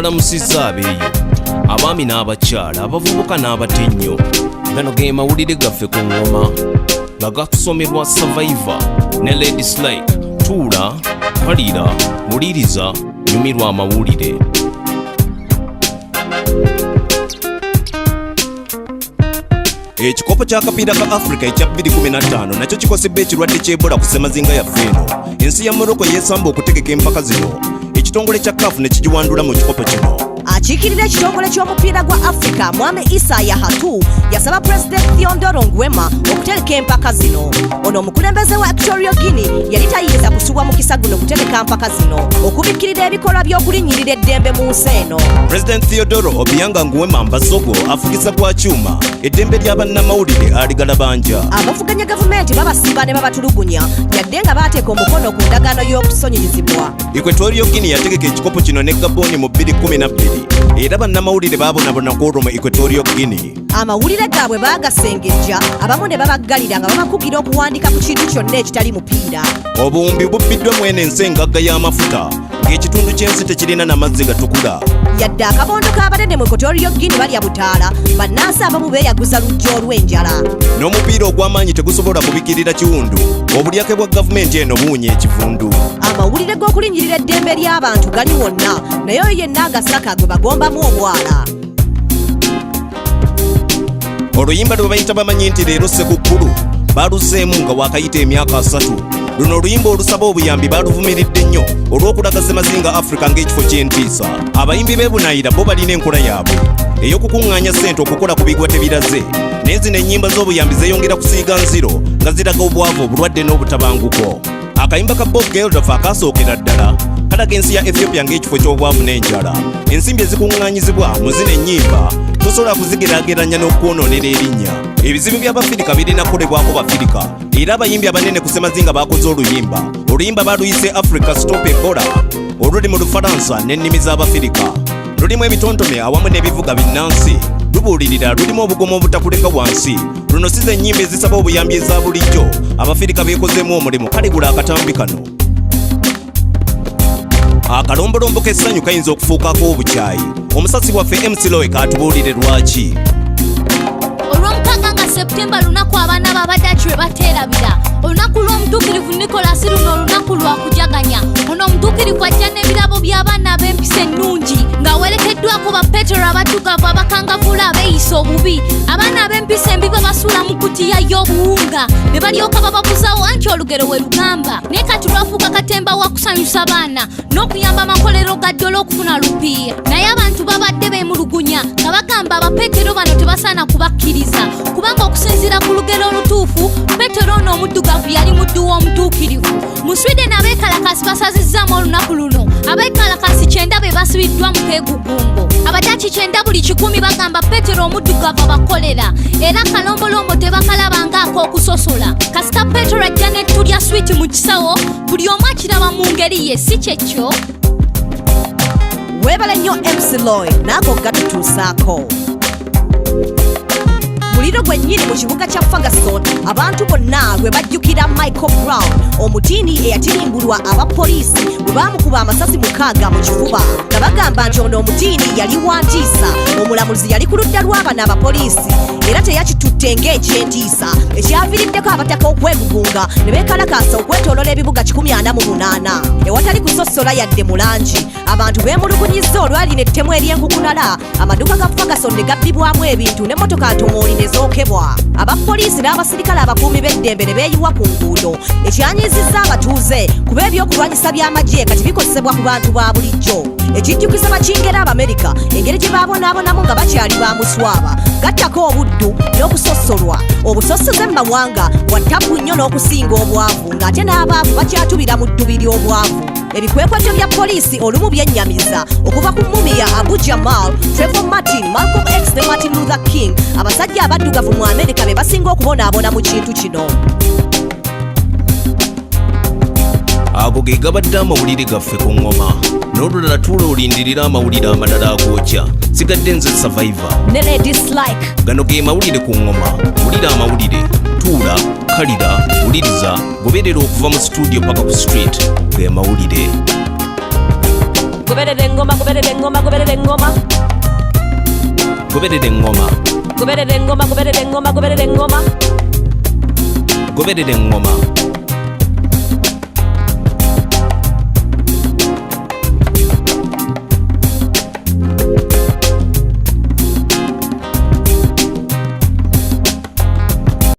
balamusizza abeeyo abaami n'abakyala abavubuka n'abatennyo. Gano ge mawulire gaffe ku ngoma nga gakusomerwa Survivor ne Ladies Like. Tuula, kalira, wuliriza, nyumirwa amawulire. Ekikopo ky'akapiira ka Africa ekya 2015 nakyo kikosebwa ekirwadde ky'Ebola ku ssemazinga yaffe eno. Ensi ya Morocco yeesamba okutegeka empaka zino. Ekitongole kya CAF ne kigiwandula mu kikopo kino. Akiikirira ekitongole ky'omupiira gwa Africa Mwame Issa Yahatu yasaba President Theodore Ngwema okutereka empaka zino. Ono omukulembeze wa Equatorial Guinea yali tayinza kusubwa mu kisa guno kutereka mpaka zino okubikkirira ebikolwa by'okulinnyirira eddembe mu nsi eno. President Theodore Obianga Nguema Mbasogo afugiza kwa kyuma eddembe ly'abannamawulire aligalabanja. Abavuganya gavumenti babasiba ne babatulugunya yadde nga baateeka omukono ku ndagaano y'okusonyirizibwa. Equatorial Guinea yategeka ekikopo kino ne Gabon mu 2012 era bannamawulire baabonabona ku olwo mu Equatorial Guinea. Amawulire gaabwe baagasengejja abamu ne babaggalira nga babakugira okuwandika ku kintu kyonna ekitali mupiira. Obuwumbi bubbiddwa mwene ensi engagga y'amafuta ng'ekitundu ky'ensi tekirina n'amazzi gatukula. Yadde akabondo k'abanene mu Equatorial Guinea balya butaala bannansi abamu beeyaguza lujja olw'enjala. N'omupiira ogw'amaanyi tegusobola kubikkirira kiwundu obulyake bwa gavumenti eno buwunya ekivundu. Amawulire g'okulinnyirira eddembe ly'abantu gali wonna naye oyo yenna agasaka gwe bagombamu obwala. Oluyimba lwe bayita bamanyi nti leero Ssekukkulu baaluzeemu nga waakayita emyaka 3. Luno oluyimba olusaba obuyambi baaluvumiridde nnyo olw'okulaga ssemazinga Africa ng'ekifo ky'entiisa. Abayimbi b'e Bunaayira bo balina enkola yaabwe ey'okukuŋŋaanya ssente okukola ku bigwa tebiraze, naye zino ennyimba z'obuyambi zeeyongera kusiiga nziro nga ziraga obwavu, obulwadde n'obutabanguko. Akayimba ka Bob Geldof akaasookera ddala kalaga ensi ya Ethiopia ng'ekifo ky'obwavu n'enjala. Ensimbi ezikuŋŋaanyizibwa mu zino ennyimba tosobola kuzigeraageranya n'okwonoonera erinnya. Ebizibu by'Abafirika birina kukolebwako Bafirika era abayimbi abanene ku ssemazinga baakoze oluyimba. Oluyimba baaluyise Africa Stop Ebola oluli mu Lufalansa n'ennimi z'Abafirika. Lulimu ebitontome awamu n'ebivuga binnansi. Lubuulirira lulimu obugomo obutakuleka wansi. Luno si ze nnyimba ezisaba obuyambi eza bulijjo. Abafirika beekozeemu omulimu kaligula akatambi kano. Akalombolombo k'essanyu kayinza okufuukako obukyayi. Omusasi waffe MC Lowe kaatubuulire lwaki. Olw'omukaaga nga Septemba lunaku abaana b'Abadachi lwe bateerabira. Olunaku lw'omutuukirivu Nicholas luno olunaku lwa kujaganya. Ono omutuukirivu ajja n'ebirabo by'abaana ab'empisa ennungi ng'awerekeddwako ba Petero abaddugavu abakangavuula abeeyisa obubi. Abaana ab'empisa embi bwe basuula mu kutiya y'obuwunga ne balyoka bababuzawo anti olugero we lugamba. Naye kati lwafuuka katemba wa kusanyusa baana n'okuyamba amakolero ga ddole okufuna lupiiya. Naye abantu babadde beemulugunya nga bagamba aba Petero bano tebasaana kubakkiriza kubanga okusinziira ku lugero olutuufu Petero ono omuddugavu yali muddu w'omutuukirivu. Mu Sweden abeekalakasi basazizzaamu olunaku luno. Abeekalakasi 9 be basibiddwa mu keegugungo. Abadachi 9 buli 100 bagamba Petero omuddugavu abakolera era kalombolombo tebakalabanga ak'okusosola. Kasita Petero ajja n'ettulya switi mu kisawo buli omu akiraba mu ngeri ye si kyekyo. Weebale nnyo MC Lowe naako gatutuusaako. Muliro gwennyini mu kibuga kya Ferguson abantu bonna lwe bajjukira Michael Brown omutiini eyatirimbulwa abapoliisi bwe baamukuba amasasi 6 mu kifuba nga bagamba nti ono omutiini yali wantiisa. Omulamuzi yali ku ludda lw'abana abapoliisi era teyakitutte ng'ekyentiisa ekyaviiriddeko abataka okwegugunga ne beekalakaasa okwetoolola ebibuga 148 ewatali kusosola yadde mu langi. Abantu beemulugunyizza olwali n'ettemu ery'enkukunala. Amaduuka ga Ferguson ne gabbibwamu ebintu n'emmotoka ntomooli ne zookebwa. Abapoliisi n'abasirikale abakuumi b'eddembe ne beeyiwa ku nguudo ekyanyizizza abatuuze kuba ebyokulwanyisa by'amagye kati bikozesebwa ku bantu ba bulijjo. Ekijjukiza bakingera Abamerika engeri gye baabonaabonamu nga bakyali ba muswaba gattako obuddu n'okusosolwa. Obusosoze mu mawanga wattabbu nnyo n'okusinga obwavu ng'ate n'abaavu bakyatubira mu ddubi ly'obwavu. Ebikwekweto bya poliisi olumu byennyamiza okuva ku Mumia, Abu Jamal, Trayvon Martin, Malcolm X ne Martin Luther King. Abasajja abaddugavu mu Amerika be basinga okubonaabona mu kintu kino. Ago ge gabadde amawulire gaffe ku ngoma. N'olulala tuula olindirira amawulire amalala agookya. Sigadde nze Survivor ne Ladies Like. Gano ge mawulire ku ngoma. Wulira amawulire. Tuula, kalira, wuliriza, goberera okuva mu studio paka ku street. Ge mawulire. Goberera engoma, goberera engoma, goberera engoma. Goberera engoma. Goberera engoma, goberera engoma, goberera engoma. Goberera engoma.